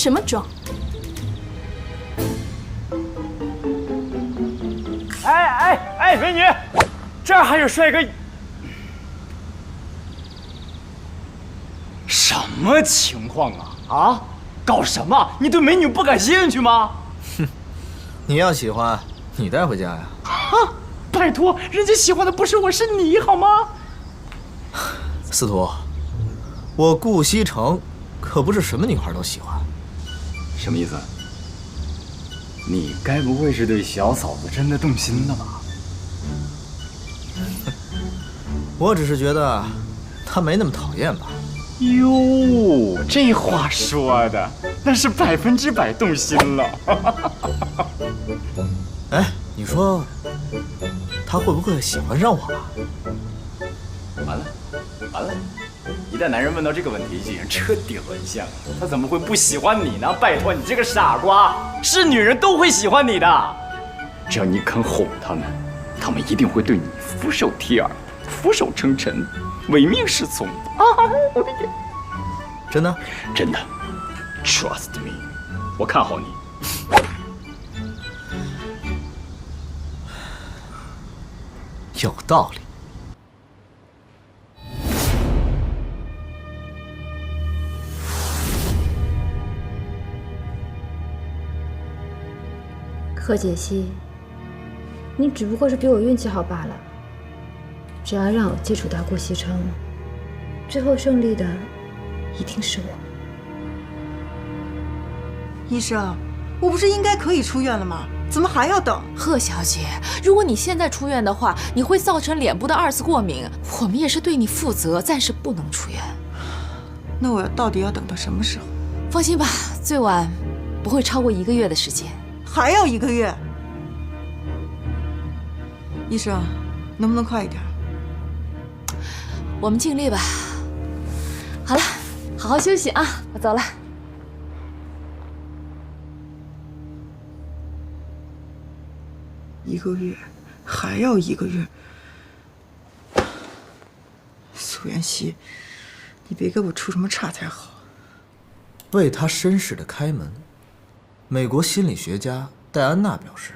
什么装？哎，美女，这儿还有帅哥。什么情况啊？啊，搞什么？你对美女不感兴趣吗？哼，你要喜欢，你带回家呀。啊，拜托，人家喜欢的不是我，是你，好吗？司徒，我顾西城可不是什么女孩都喜欢。什么意思？你该不会是对小嫂子真的动心了吧？我只是觉得她没那么讨厌吧。哟，这话说的，那是100%动心了。哎，你说她会不会喜欢上我啊？完了！一旦男人问到这个问题，已经彻底沦陷了。他怎么会不喜欢你呢？拜托，你这个傻瓜，是女人都会喜欢你的。只要你肯哄他们，他们一定会对你俯首帖耳、俯首称臣、唯命是从啊！我的天，真的？真的 ，Trust me， 我看好你。有道理。贺解析，你只不过是比我运气好罢了。只要让我接触到顾西城，最后胜利的一定是我。医生，我不是应该可以出院了吗？怎么还要等？贺小姐，如果你现在出院的话，你会造成脸部的2次过敏，我们也是对你负责，暂时不能出院。那我到底要等到什么时候？放心吧，最晚不会超过1个月的时间。还要1个月？医生，能不能快一点？我们尽力吧。好了，好好休息啊，我走了。1个月，还要1个月。苏妍希，你别给我出什么岔才好。为他绅士的开门。美国心理学家戴安娜表示，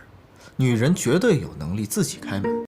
女人绝对有能力自己开门。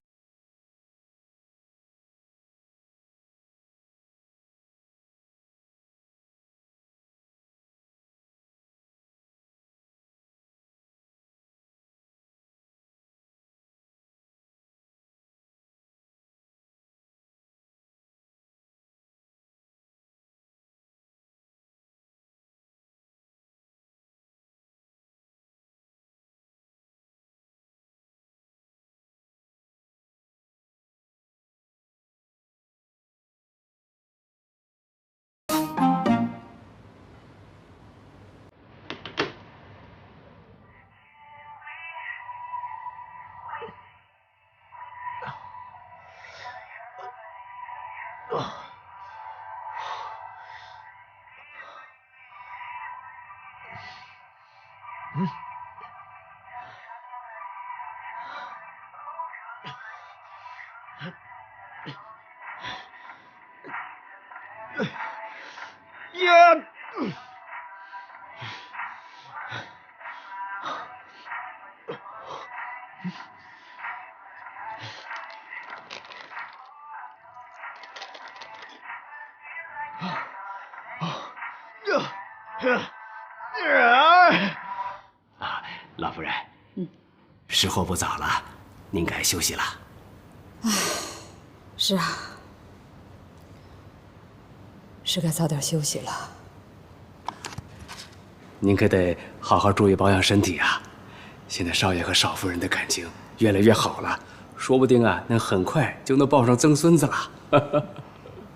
老夫人，时候不早了，您该休息了。是啊，是该早点休息了。您可得好好注意保养身体啊！现在少爷和少夫人的感情越来越好了，说不定啊，能很快就能抱上曾孙子了。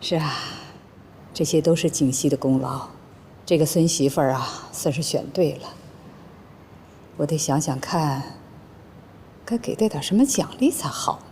是啊，这些都是景熙的功劳。这个孙媳妇儿啊，算是选对了。我得想想看，该给她点什么奖励才好呢。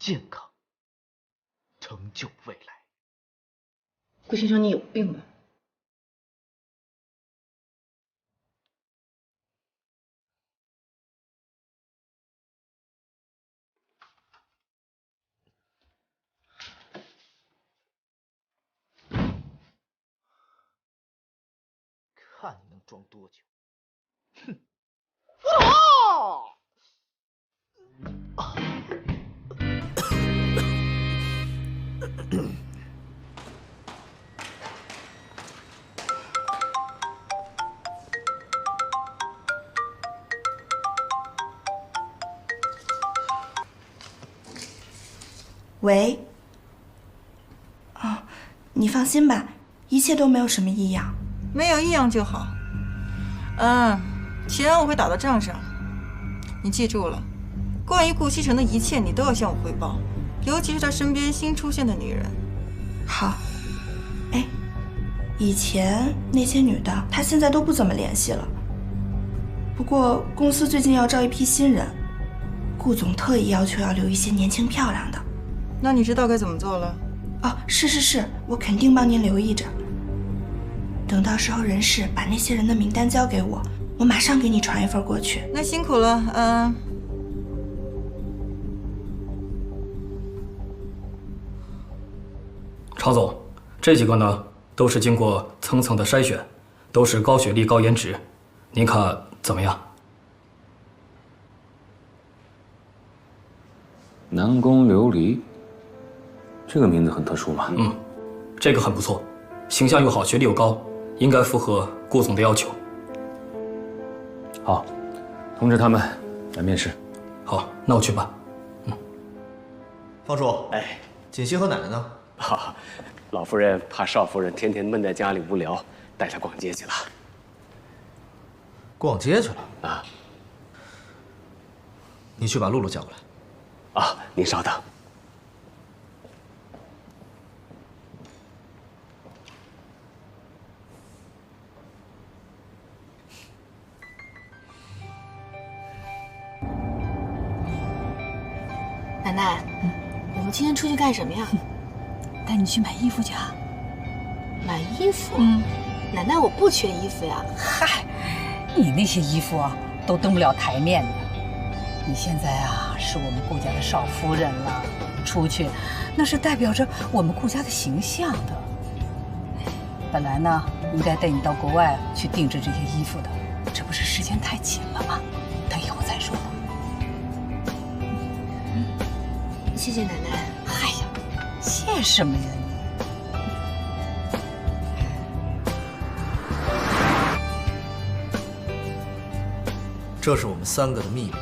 健康，成就未来。顾先生，你有病吧？看你能装多久！哼！喂。你放心吧，一切都没有什么异样。没有异样就好。钱我会打到账上。你记住了，关于顾西城的一切你都要向我汇报，尤其是他身边新出现的女人。好。哎，以前那些女的，她现在都不怎么联系了。不过公司最近要招一批新人，顾总特意要求要留一些年轻漂亮的。那你知道该怎么做了？哦，是，我肯定帮您留意着。等到时候人事把那些人的名单交给我，我马上给你传一份过去。那辛苦了，常总，这几个呢都是经过层层的筛选，都是高学历、高颜值，您看怎么样？南宫琉璃，这个名字很特殊嘛。这个很不错，形象又好，学历又高，应该符合顾总的要求。好，通知他们来面试。好，那我去办。方叔，哎，锦溪和奶奶呢？老夫人怕少夫人天天闷在家里无聊，带她逛街去了。逛街去了啊？你去把露露叫过来。啊，您稍等。奶奶，我们今天出去干什么呀？带你去买衣服去啊。买衣服？奶奶，我不缺衣服呀。嗨，你那些衣服啊，都登不了台面的。你现在啊，是我们顾家的少夫人了，出去那是代表着我们顾家的形象的。本来呢，应该带你到国外去定制这些衣服的，这不是时间太紧了吗？等以后再说吧。谢谢奶奶。哎呀，谢什么呀你？这是我们3个的秘密。